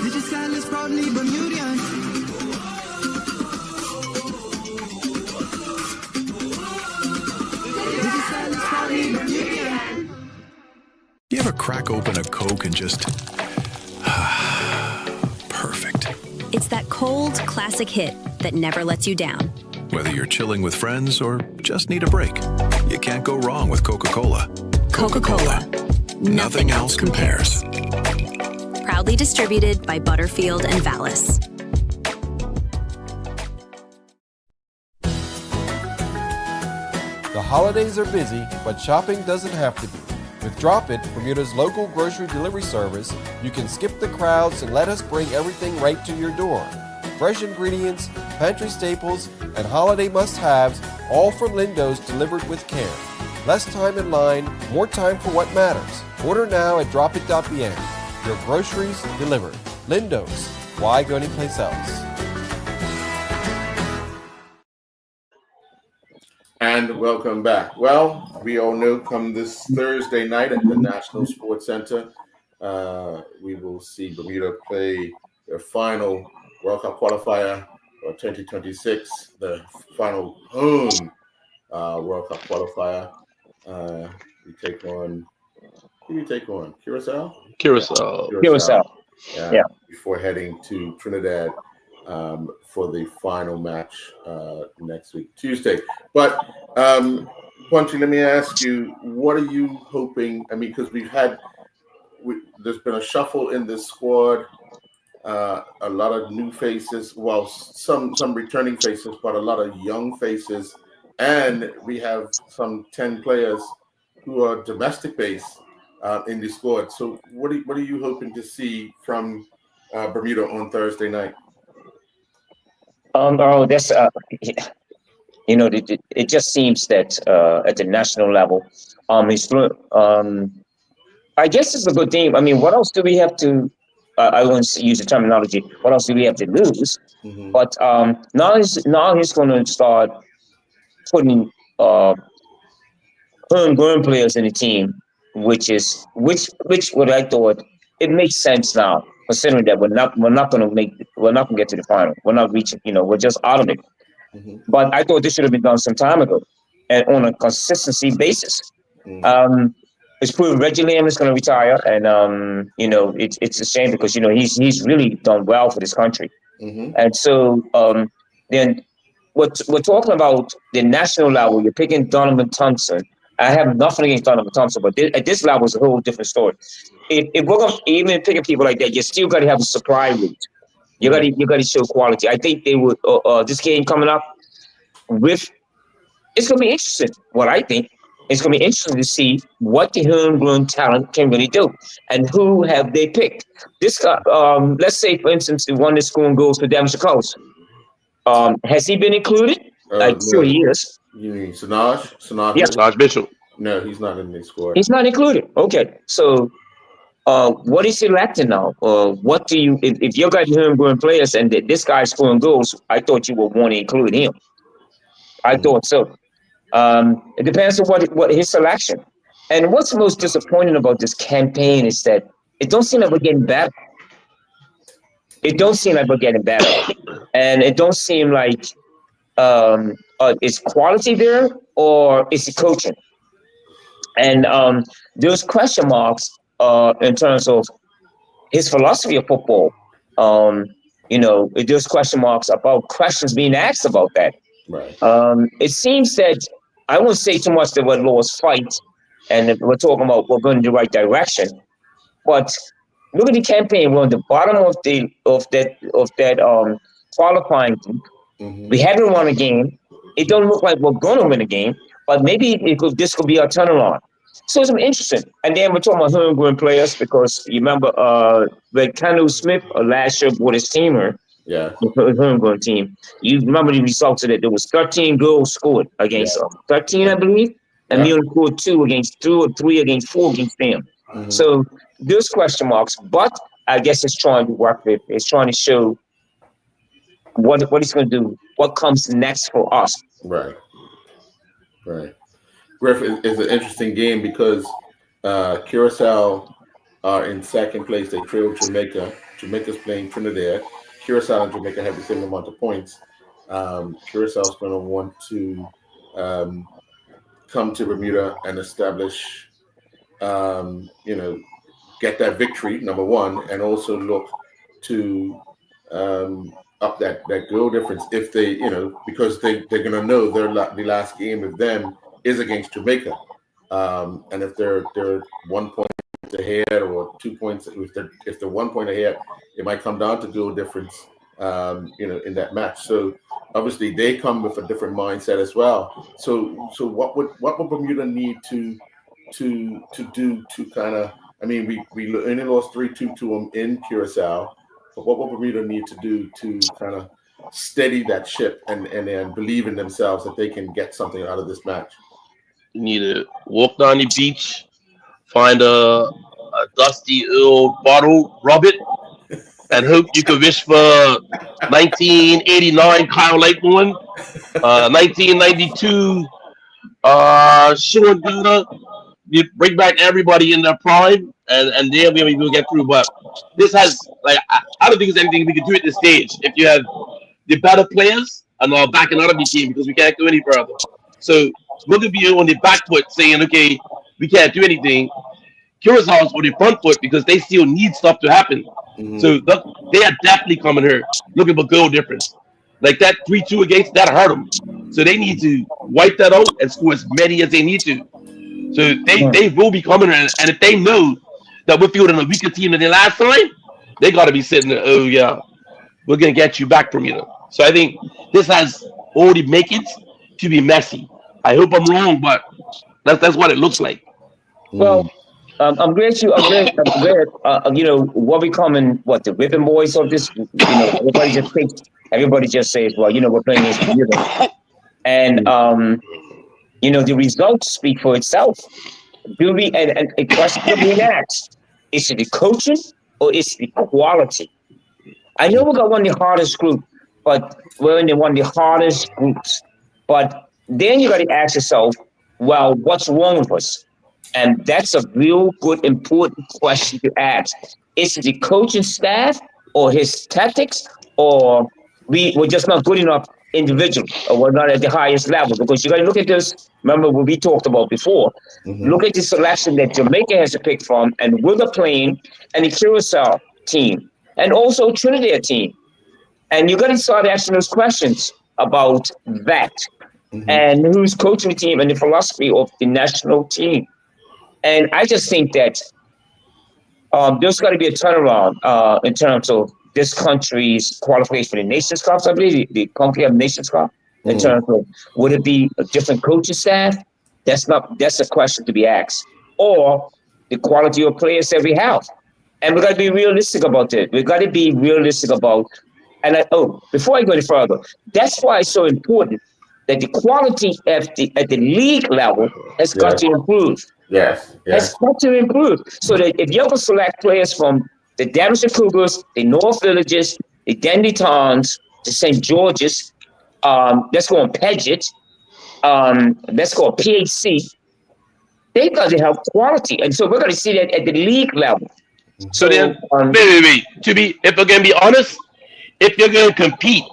Digital is proudly Bermudian. Digital is proudly Bermudian. You ever crack open a Coke and just cold, classic hit that never lets you down. Whether you're chilling with friends or just need a break, you can't go wrong with Coca-Cola. Coca-Cola. Nothing else compares. Proudly distributed by Butterfield and Vallis. The holidays are busy, but shopping doesn't have to be. With Drop It, Bermuda's local grocery delivery service, you can skip the crowds and let us bring everything right to your door. Fresh ingredients, pantry staples, and holiday must-haves, all from Lindo's delivered with care. Less time in line, more time for what matters. Order now at dropit.bn. Your groceries delivered. Lindo's. Why go anyplace else? And welcome back. Well, we all know come this Thursday night at the National Sports Center, we will see Bermuda play their final World Cup qualifier for 2026, the final home World Cup qualifier. We take on, who do we take on? Curacao? Curacao. Yeah. Before heading to Trinidad for the final match next week, Tuesday. But Punchy, let me ask you, what are you hoping? I mean, because there's been a shuffle in this squad, a lot of new faces, well, some returning faces, but a lot of young faces, and we have some 10 players who are domestic based in the squad. So what are you hoping to see from Bermuda on Thursday night? That's it just seems that at the national level, I guess it's a good thing. I mean, what else do we have to? I won't use the terminology. What else do we have to lose? Mm-hmm. But now he's going to start putting homegrown players in the team, which what I thought it makes sense now, considering that we're not going to get to the final. We're not reaching. We're just out of it. Mm-hmm. But I thought this should have been done some time ago, and on a consistency basis. Mm-hmm. It's proven Reggie Lamb is going to retire, and it's a shame because he's really done well for this country. Mm-hmm. And so then we're talking about the national level. You're picking Donovan Thompson. I have nothing against Donovan Thompson, but at this level, it's a whole different story. If we're going to even picking people like that, you still got to have a supply route. You got to show quality. I think they would. This game coming up it's going to be interesting. What I think it's going to be interesting to see what the homegrown talent can really do and who have they picked. This guy, let's say for instance, the one that's scoring goals for Devonshire Coast. Has he been included? No. Sure he is. You mean Sanaj? Yes. Sanaj Bishop. No, he's not in the squad. He's not included. Okay, so. What is he lacking now? What do you, if you got homegrown players and this guy's scoring goals, I thought you would want to include him. I thought so. It depends on what his selection. And what's most disappointing about this campaign is that it don't seem like we're getting better. And it don't seem like is quality there or is it coaching? And there's question marks in terms of his philosophy of football. There's question marks about questions being asked about that. Right. It seems that I won't say too much that we're lost fight, and we're talking about we're going in the right direction. But look at the campaign. We're on the bottom of that qualifying group. Mm-hmm. We haven't won a game. It don't look like we're going to win a game, but maybe this could be our turnaround. So it's interesting. And then we're talking about homegrown players because you remember when Kendall Smith last year brought his teamer, Yeah. the homegrown team. You remember the results of it. There was 13 goals scored against 13, I believe, and we only scored 2 against 2 or 3 against 4 against them. Mm-hmm. So there's question marks, but I guess it's trying to work with. It's trying to show what he's going to do, what comes next for us. Right. Griff is an interesting game because Curacao are in second place. They trail Jamaica. Jamaica's playing Trinidad. Curacao and Jamaica have the same amount of points. Curaçao's going to want to come to Bermuda and establish, get that victory, number one, and also look to up that goal difference if they, because they're going to know the last game of them is against Jamaica. And if they're 1 point ahead or 2 points, if they're 1 point ahead, it might come down to goal difference, in that match. So obviously they come with a different mindset as well. So what would Bermuda need to do to kind of, I mean, we only lost 3-2 to them in Curacao, but what would Bermuda need to do to kind of steady that ship and believe in themselves that they can get something out of this match? You need to walk down the beach, find a dusty old bottle, rub it, and hope you can wish for 1989 Kyle Lakeman, 1992 Sean Dota. You bring back everybody in their prime, and then we will get through. But this has, like, I don't think there's anything we can do at this stage if you have the better players and are backing out of the team, because we can't go any further. So we're going to be on the back foot saying, okay, we can't do anything. Curaçao's on the front foot because they still need stuff to happen. Mm-hmm. So they are definitely coming here looking for goal difference. Like that 3-2 against that hurt them. So they need to wipe that out and score as many as they need to. So they will be coming here. And if they know that we're fielding a weaker team than the last time, they got to be sitting there, oh, yeah, we're going to get you back from you. So I think this has all the makings to be messy. I hope I'm wrong, but that's what it looks like. Well, I'm glad. What we calling the ribbon boys of this. Everybody just says, well, we're playing against Bermuda, and the results speak for itself. Do we? And a question being asked: is it the coaching or is it the quality? I know we got one of the hardest group, but we're in one of the hardest groups. But then you got to ask yourself, well, what's wrong with us? And that's a real good, important question to ask. Is it the coaching staff or his tactics, or we're just not good enough individually, or we're not at the highest level? Because you got to look at this. Remember what we talked about before. Mm-hmm. Look at the selection that Jamaica has to pick from, and with the plane and the Curacao team, and also Trinidad team. And you got to start asking those questions about that, mm-hmm. and who's coaching the team and the philosophy of the national team. And I just think that there's got to be a turnaround in terms of this country's qualification for the Nations Cup. I believe the CONCACAF Nations Cup. In terms of, would it be a different coaching staff? That's a question to be asked. Or the quality of players that we have. And we got to be realistic about it. We got to be realistic about. And before I go any further, that's why it's so important that the quality at the league level has got to improve. Yes. Has got to improve. So that if you ever select players from the Damariston Cougars, the North Villages, the Denby Towns, the St. George's, let's go on Paget, let's go on PHC, they got to have quality. And so we're going to see that at the league level. So then, wait. If we're going to be honest, if you're going to compete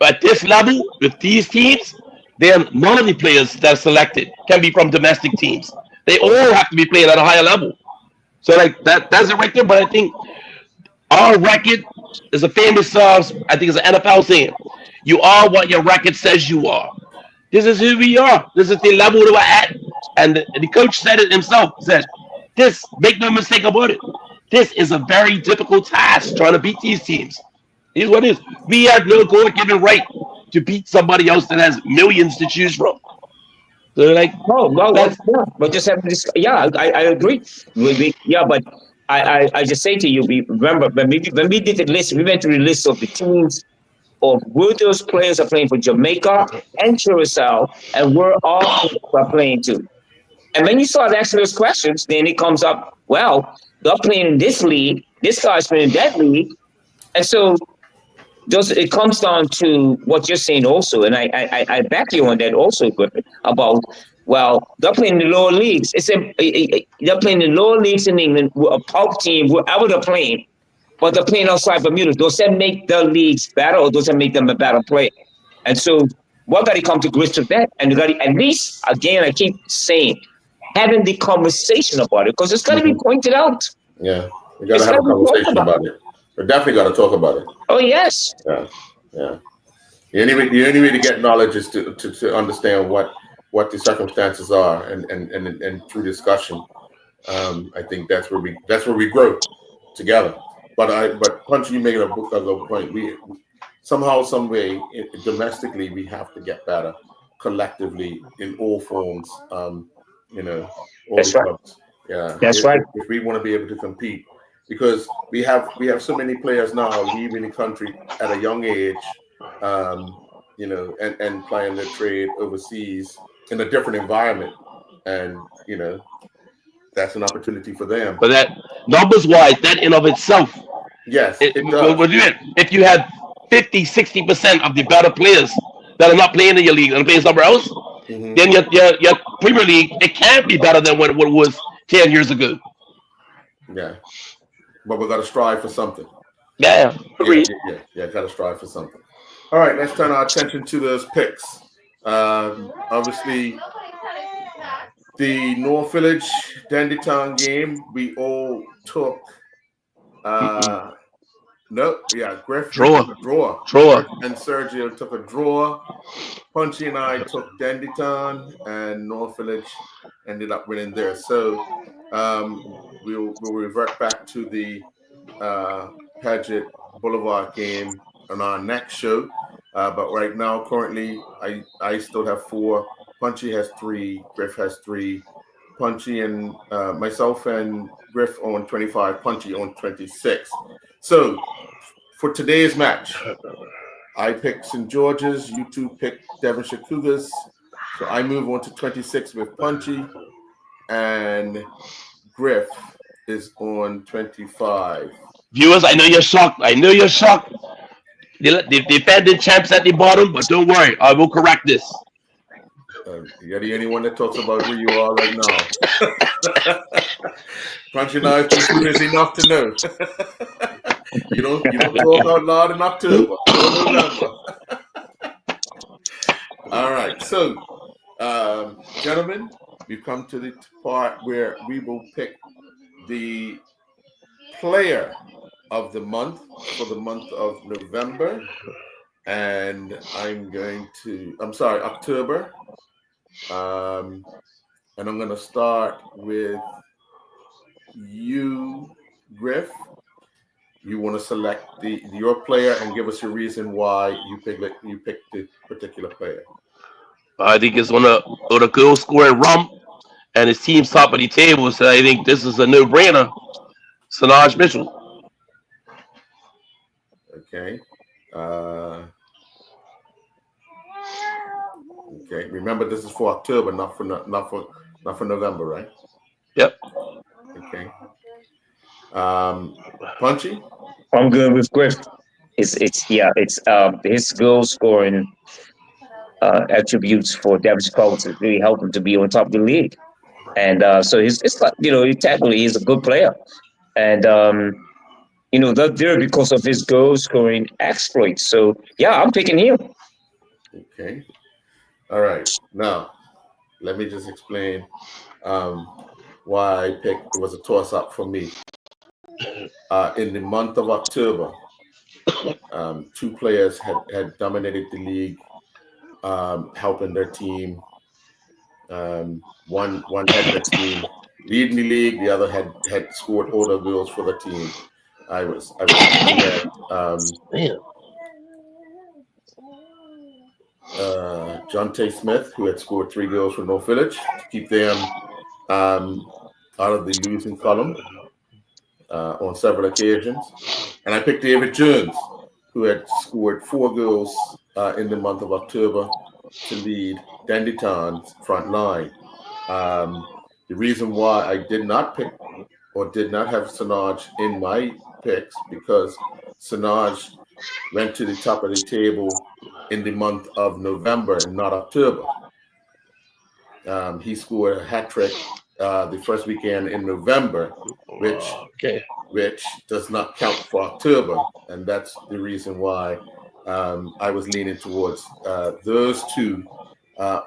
at this level with these teams, then none of the players that are selected can be from domestic teams. They all have to be playing at a higher level. So like that's it right there. But I think our record is a famous, I think it's an NFL saying, you are what your record says you are. This is who we are. This is the level that we're at. And the coach said it himself, said, this, make no mistake about it, this is a very difficult task trying to beat these teams. Here's what it is. We have no God-given right to beat somebody else that has millions to choose from. So like, but just having this, I agree. But I just say to you, remember when we did the list, we went through the list of the teams of where those players are playing for Jamaica and Curacao, and where all are playing to. And when you start asking those questions, then it comes up, well, they're playing in this league, this guy's playing in that league, and so it comes down to what you're saying also, and I back you on that also, Griffin, about, well, they're playing in the lower leagues. They're playing in the lower leagues in England, a pulp team, wherever they're playing, but they're playing outside Bermuda. Does that make the leagues better, or does that make them a better player? And so what got to come to grips with that? And you got to, at least, again, I keep saying, having the conversation about it, because it's got to be pointed out. Yeah, we got to have a conversation about it. We definitely got to talk about it. Oh, yes. Yeah. Yeah. The only way to get knowledge is to understand what the circumstances are, and through discussion, I think that's where we grow together. But Punch, you make a good point. We somehow, some way, domestically, we have to get better collectively in all forms. You know, all the That's right. clubs. Yeah, That's right. if we want to be able to compete, because we have so many players now leaving the country at a young age, and playing their trade overseas in a different environment, and that's an opportunity for them. But that numbers wise, that in of itself, Yes, it does. if you had 50, 60% of the better players that are not playing in your league and playing somewhere else, Hmm. then your Premier League, it can't be better than what it was 10 years ago. Yeah, but we got to strive for something. Yeah, Yeah, agreed. yeah, yeah, yeah. Got to strive for something. All right, let's turn our attention to those picks. Obviously, the North Village Dandytown game, we all took. No, yeah, Griff, we Draw. took a draw. Draw. Griff and Sergio took a draw. Punchy and I took Dandytown, and North Village ended up winning there. So we'll revert back to the Paget Boulevard game on our next show. But right now, currently, I still have 4. Punchy has 3. Griff has 3. Punchy and myself and Griff on 25. Punchy on 26. So for today's match, I picked St. George's. You two picked Devonshire Cougars. So I move on to 26 with Punchy, and Griff is on 25. Viewers, I know you're shocked. The defending champs at the bottom, but don't worry, I will correct this. You're the only one that talks about who you are right now. Punchy and I have been busy enough to know. You don't talk out loud in October. All right, so gentlemen, we've come to the part where we will pick the player of the month for the month of November, and October. And I'm going to start with you, Griff. You want to select your player and give us your reason why you picked the particular player. I think it's on a goal scoring rump, and his team's top of the table, so I think this is a no-brainer. Sanaj Mitchell. Okay. Okay. Remember, this is for October, not for November, right? Yep. Okay. Punchy. I'm good with Griff. It's his goal scoring attributes for Davis Colts has really helped him to be on top of the league. And so it's like, technically he's a good player. And they're because of his goal scoring exploits. So yeah, I'm picking him. Okay. All right. Now, let me just explain why I picked. It was a toss-up for me. In the month of October, 2 players had dominated the league, helping their team. One had the team leading the league. The other had scored all the goals for the team. I was looking at John Tay Smith, who had scored 3 goals for North Village to keep them out of the losing column on several occasions. And I picked David Jones, who had scored 4 goals in the month of October to lead Dandytown's front line. The reason why I did not pick or did not have Sanaj in my picks, because Sanaj went to the top of the table in the month of November and not October. He scored a hat trick the first weekend in November, which does not count for October, and that's the reason why I was leaning towards those 2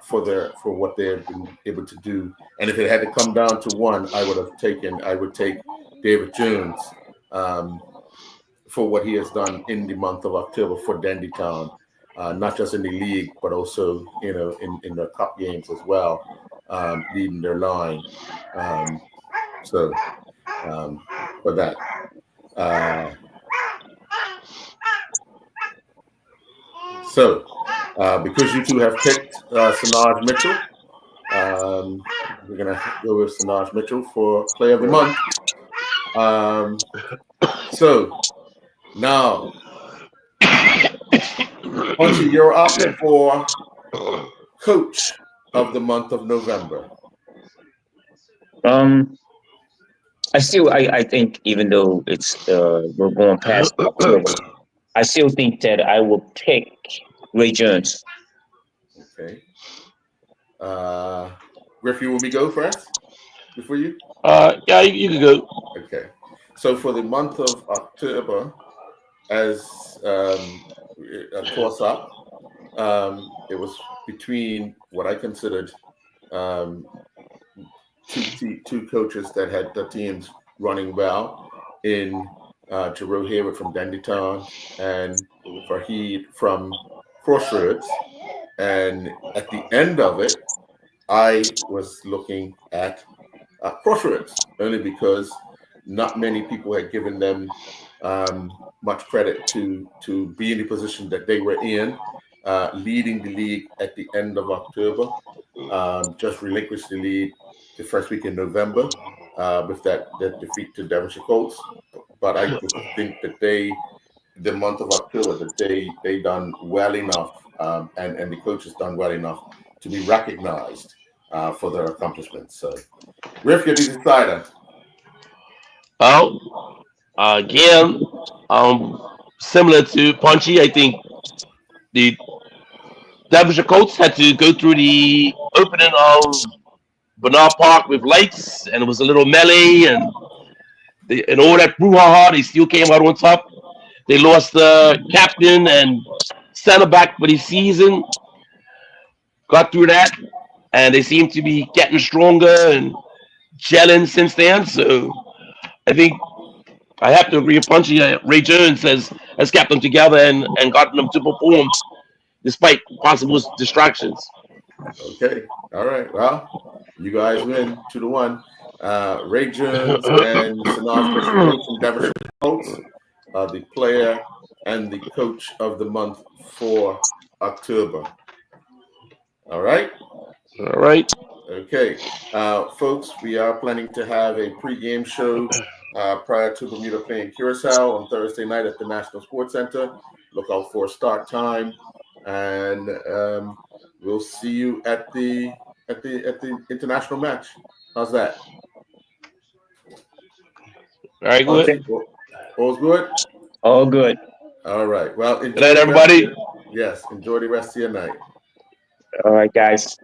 for what they have been able to do. And if it had to come down to one, I would take David Jones for what he has done in the month of October for Dendy Town, not just in the league, but also in the cup games as well, leading their line. So for that. So because you two have picked Sanaj Mitchell, we're gonna go with Sanaj Mitchell for Player of the Month. So now, Punchy, you're up for Coach of the Month of November. I think even though it's we're going past October, I still think that I will pick Ray Jones. Okay. Griff, you want me to go first before you? Yeah, you can go. Okay. So for the month of October, as a toss-up, it was between what I considered two coaches that had the teams running well in Jerome Hayward from Dandytown and Farheed from Crossroads. And at the end of it, I was looking at Crossroads only because not many people had given them much credit to be in the position that they were in, leading the league at the end of October. Just relinquished the lead the first week in November with that defeat to Devonshire Colts. But I just think that the month of October, that they done well enough, and the coaches done well enough to be recognized for their accomplishments. So, Riff, you're the decider. Well, again, similar to Punchy, I think the Devonshire Colts had to go through the opening of Bernard Park with lights, and it was a little melee, and all that brouhaha, they still came out on top. They lost the captain and center back for the season, got through that, and they seem to be getting stronger and gelling since then. So I think I have to agree with Punchy. Ray Jones has kept them together and gotten them to perform despite possible distractions. Okay. All right. Well, you guys win 2-1. Ray Jones and Sanaj Mitchell from Devonshire Colts are the player and the coach of the month for October. All right. All right. Okay. Folks, we are planning to have a pregame show prior to Bermuda playing Curacao on Thursday night at the National Sports Center. Look out for a start time, and we'll see you at the international match. How's that? Very good. Okay. All's good? All good. All right. Well, Good night, everybody. Yes, enjoy the rest of your night. All right, guys.